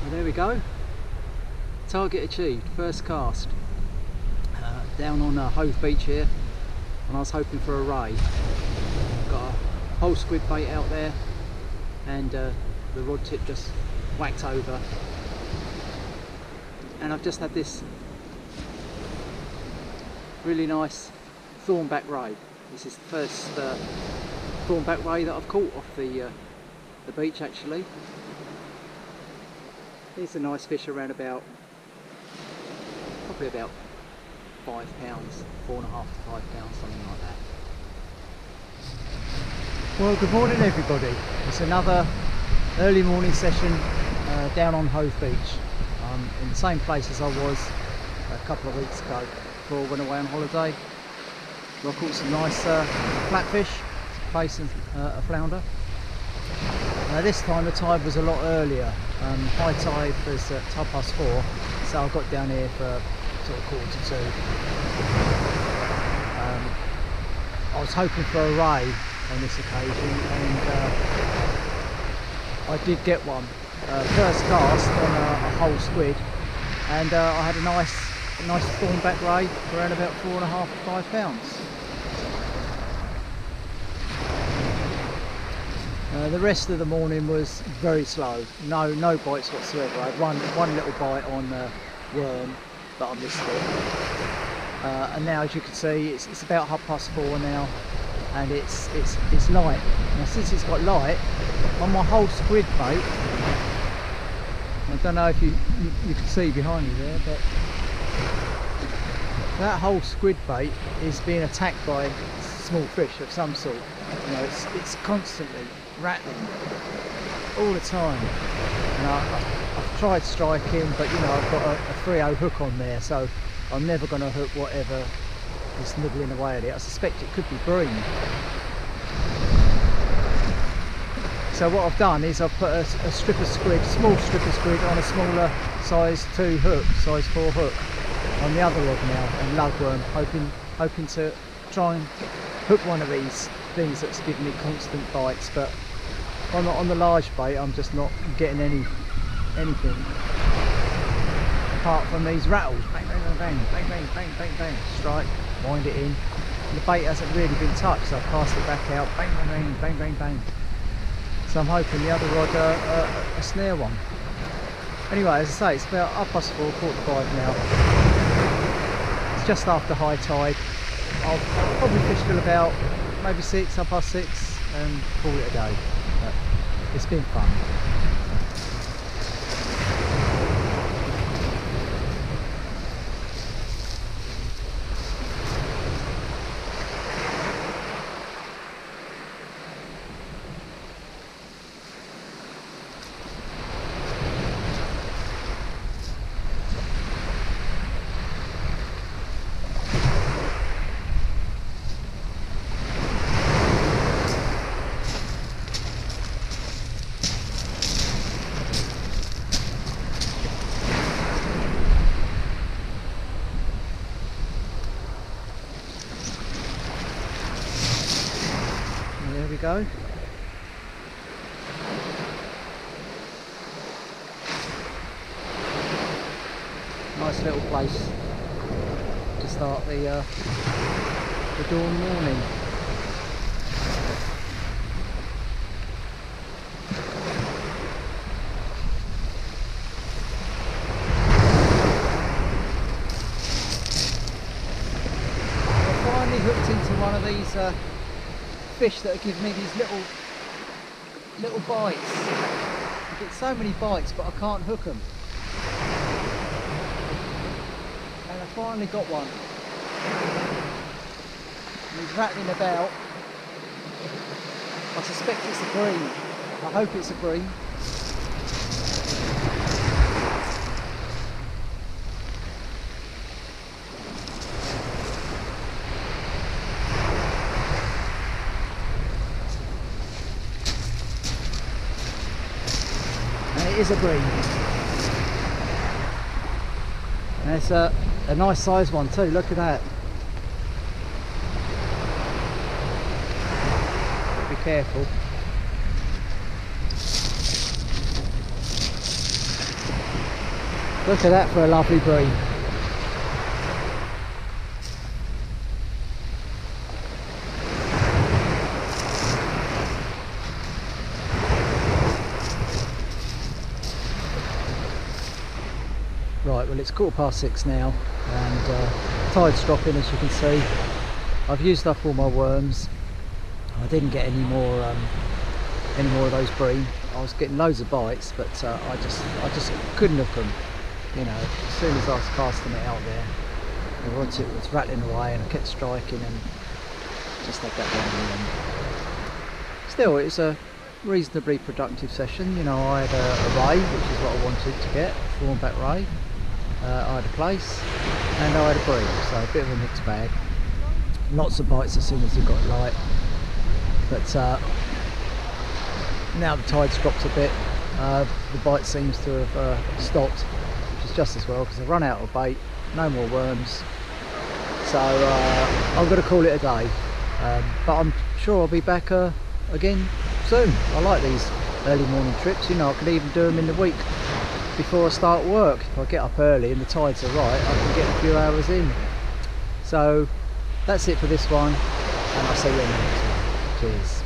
Well, there we go. Target achieved, first cast. Down on Hove Beach here, and I was hoping for a ray. Got a whole squid bait out there, and the rod tip just whacked over. And I've just had this really nice thornback ray. This is the first thornback ray that I've caught off the beach actually. Here's a nice fish around about, probably about 5 pounds, 4.5 to 5 pounds, something like that. Well, good morning everybody. It's another early morning session down on Hove Beach. I'm in the same place as I was a couple of weeks ago before I went away on holiday. I caught some nice flatfish, Plaice and a Flounder. This time the tide was a lot earlier. High tide was at 4:30, so I got down here for sort of 1:45. I was hoping for a ray on this occasion, and I did get one. First cast on a whole squid, and I had a nice thornback ray around about 4.5 to 5 pounds. The rest of the morning was very slow, no bites whatsoever. I had one little bite on worm, but I missed it. And now, as you can see, it's about 4:30 now, and it's light. Now, since it's got light on my whole squid bait, I don't know if you can see behind me there, but that whole squid bait is being attacked by small fish of some sort. You know, it's constantly rattling all the time, and I've tried striking, but you know, I've got a 3/0 hook on there, so I'm never going to hook whatever is nibbling away at it. I suspect it could be bream. So what I've done is I've put a strip of squid, small strip of squid, on a smaller size 2 hook, size 4 hook on the other rod now, and lugworm, hoping to try and hook one of these things that's giving me constant bites. But on the large bait, I'm just not getting anything apart from these rattles. Bang, bang, bang, bang, bang, bang, bang, bang. Strike, wind it in. The bait hasn't really been touched, so I cast it back out. Bang, bang, bang, bang, bang, bang. So I'm hoping the other rod a snare one. Anyway, as I say, it's about 4:30, 4:45 now. It's just after high tide. I'll probably fish till about maybe 6, 6:30, and call it a day. But it's been fun. There we go. Nice little place to start the dawn morning. I finally hooked into one of these fish that give me these little bites. I get so many bites, but I can't hook them. And I finally got one. And he's rattling about. I suspect it's a bream. I hope it's a bream. Is a bream, and it's a nice size one too. Look at that. Be careful. Look at that for a lovely bream. Right, well it's 6:15 now, and tide's dropping, as you can see. I've used up all my worms. I didn't get any more of those bream. I was getting loads of bites, but I just couldn't hook them. You know, as soon as I was casting it out there, the rod tip was rattling away, and I kept striking, and just had that one in the end. Still, it was a reasonably productive session. You know, I had a ray, which is what I wanted to get, a Thornback ray. I had a Plaice, and I had a Bream, so a bit of a mixed bag. Lots of bites as soon as it got light, but now the tide's dropped a bit, the bite seems to have stopped, which is just as well, because I've run out of bait, no more worms, so I'm going to call it a day, but I'm sure I'll be back again soon. I like these early morning trips, you know, I could even do them in the week before I start work. If I get up early and the tides are right, I can get a few hours in. So that's it for this one, and I'll see you in the next one. Cheers.